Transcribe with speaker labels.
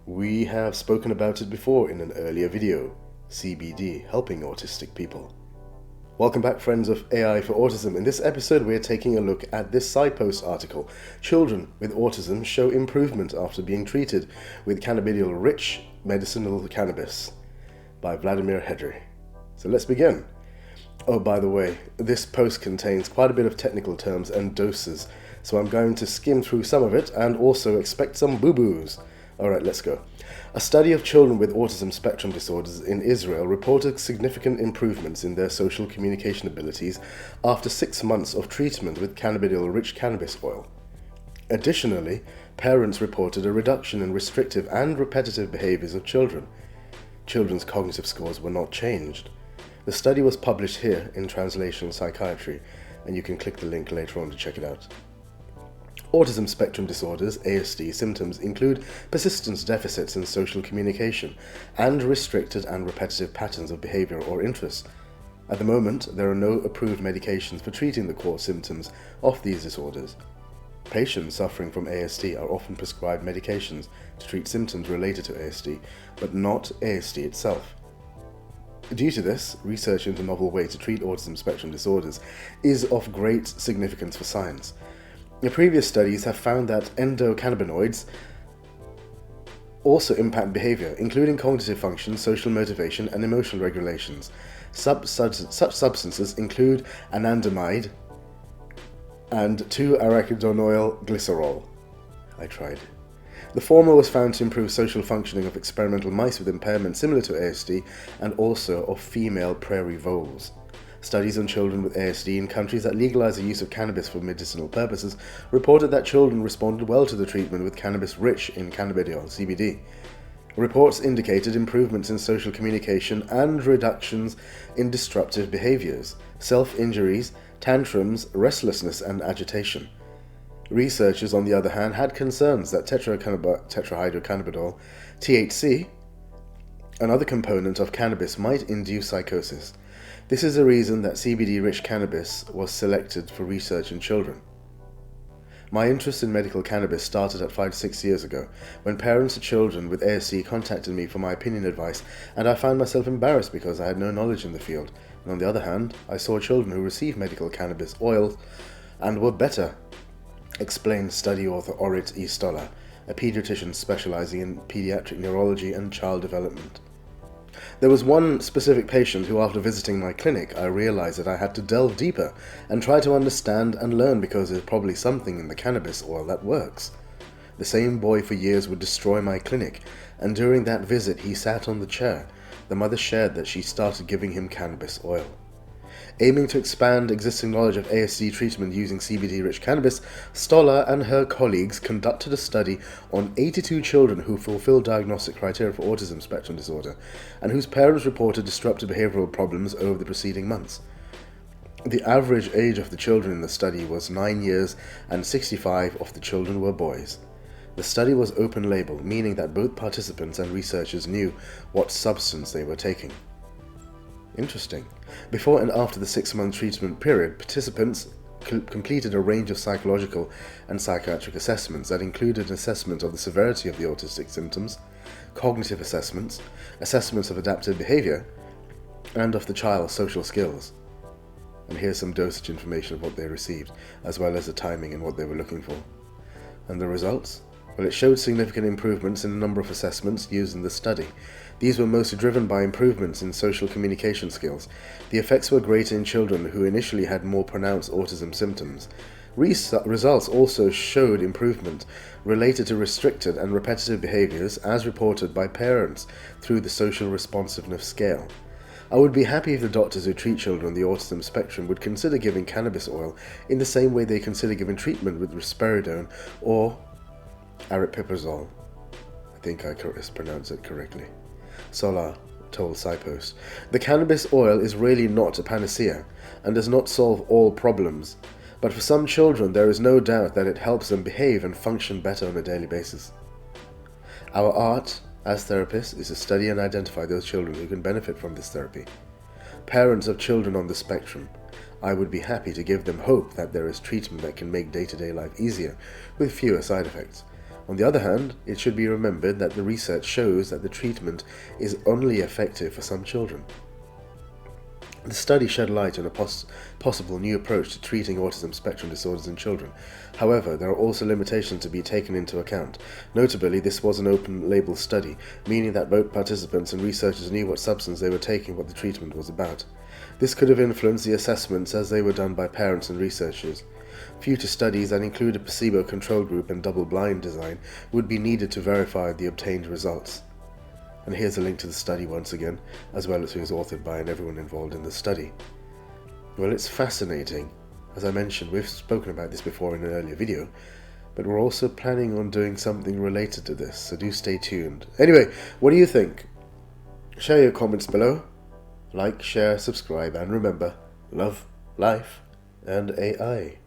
Speaker 1: We have spoken about it before in an earlier video, CBD, helping autistic people. Welcome back, friends of Ai4Autism. In this episode, we're taking a look at this SciPost article, Children with Autism Show Improvement After Being Treated with Cannabidiol-Rich Medicinal Cannabis, by Vladimir Hedry. So let's begin. Oh, by the way, this post contains quite a bit of technical terms and doses, so I'm going to skim through some of it and also expect some boo-boos. Alright, let's go. A study of children with autism spectrum disorders in Israel reported significant improvements in their social communication abilities after 6 months of treatment with cannabidiol-rich cannabis oil. Additionally, parents reported a reduction in restrictive and repetitive behaviors of children. Children's cognitive scores were not changed. The study was published here in Translational Psychiatry, and you can click the link later on to check it out. Autism spectrum disorders, ASD, symptoms include persistence deficits in social communication and restricted and repetitive patterns of behavior or interest. At the moment, there are no approved medications for treating the core symptoms of these disorders. Patients suffering from ASD are often prescribed medications to treat symptoms related to ASD, but not ASD itself. Due to this, research into novel ways to treat autism spectrum disorders is of great significance for science. The previous studies have found that endocannabinoids also impact behavior, including cognitive function, social motivation, and emotional regulations. Such substances include anandamide and 2-arachidonyl glycerol. I tried. The former was found to improve social functioning of experimental mice with impairment similar to ASD and also of female prairie voles. Studies on children with ASD in countries that legalize the use of cannabis for medicinal purposes reported that children responded well to the treatment with cannabis rich in cannabidiol, CBD. Reports indicated improvements in social communication and reductions in disruptive behaviors, self-injuries, tantrums, restlessness, and agitation. Researchers, on the other hand, had concerns that tetrahydrocannabinol, THC, another component of cannabis, might induce psychosis. This is the reason that CBD-rich cannabis was selected for research in children. My interest in medical cannabis started at 5 to 6 years ago, when parents of children with ASD contacted me for my opinion advice, and I found myself embarrassed because I had no knowledge in the field. And on the other hand, I saw children who received medical cannabis oil and were better, explained study author Ai4 Stoller, a pediatrician specializing in pediatric neurology and child development. There was one specific patient who, after visiting my clinic, I realized that I had to delve deeper and try to understand and learn, because there's probably something in the cannabis oil that works. The same boy for years would destroy my clinic, and during that visit he sat on the chair. The mother shared that she started giving him cannabis oil. Aiming to expand existing knowledge of ASD treatment using CBD-rich cannabis, Stoller and her colleagues conducted a study on 82 children who fulfilled diagnostic criteria for autism spectrum disorder and whose parents reported disruptive behavioral problems over the preceding months. The average age of the children in the study was 9 years, and 65 of the children were boys. The study was open label, meaning that both participants and researchers knew what substance they were taking. Interesting. Before and after the 6-month treatment period, participants completed a range of psychological and psychiatric assessments that included an assessment of the severity of the autistic symptoms, cognitive assessments, assessments of adaptive behavior, and of the child's social skills. And here's some dosage information of what they received, as well as the timing and what they were looking for. And the results? Well, it showed significant improvements in a number of assessments used in the study. These were mostly driven by improvements in social communication skills. The effects were greater in children who initially had more pronounced autism symptoms. Results also showed improvement related to restricted and repetitive behaviors as reported by parents through the social responsiveness scale. I would be happy if the doctors who treat children on the autism spectrum would consider giving cannabis oil in the same way they consider giving treatment with risperidone or aripiprazole. I think I pronounced it correctly. Solar told SciPost, "The cannabis oil is really not a panacea and does not solve all problems, but for some children there is no doubt that it helps them behave and function better on a daily basis. Our art as therapists is to study and identify those children who can benefit from this therapy. Parents of children on the spectrum, I would be happy to give them hope that there is treatment that can make day-to-day life easier with fewer side effects. On the other hand, it should be remembered that the research shows that the treatment is only effective for some children. The study shed light on a possible new approach to treating autism spectrum disorders in children. However, there are also limitations to be taken into account. Notably, this was an open-label study, meaning that both participants and researchers knew what substance they were taking, what the treatment was about. This could have influenced the assessments as they were done by parents and researchers. Future studies that include a placebo-controlled group and double-blind design would be needed to verify the obtained results. And here's a link to the study once again, as well as who was authored by and everyone involved in the study. Well, it's fascinating. As I mentioned, we've spoken about this before in an earlier video, but we're also planning on doing something related to this, so do stay tuned. Anyway, what do you think? Share your comments below. Like, share, subscribe, and remember, love, life, and AI.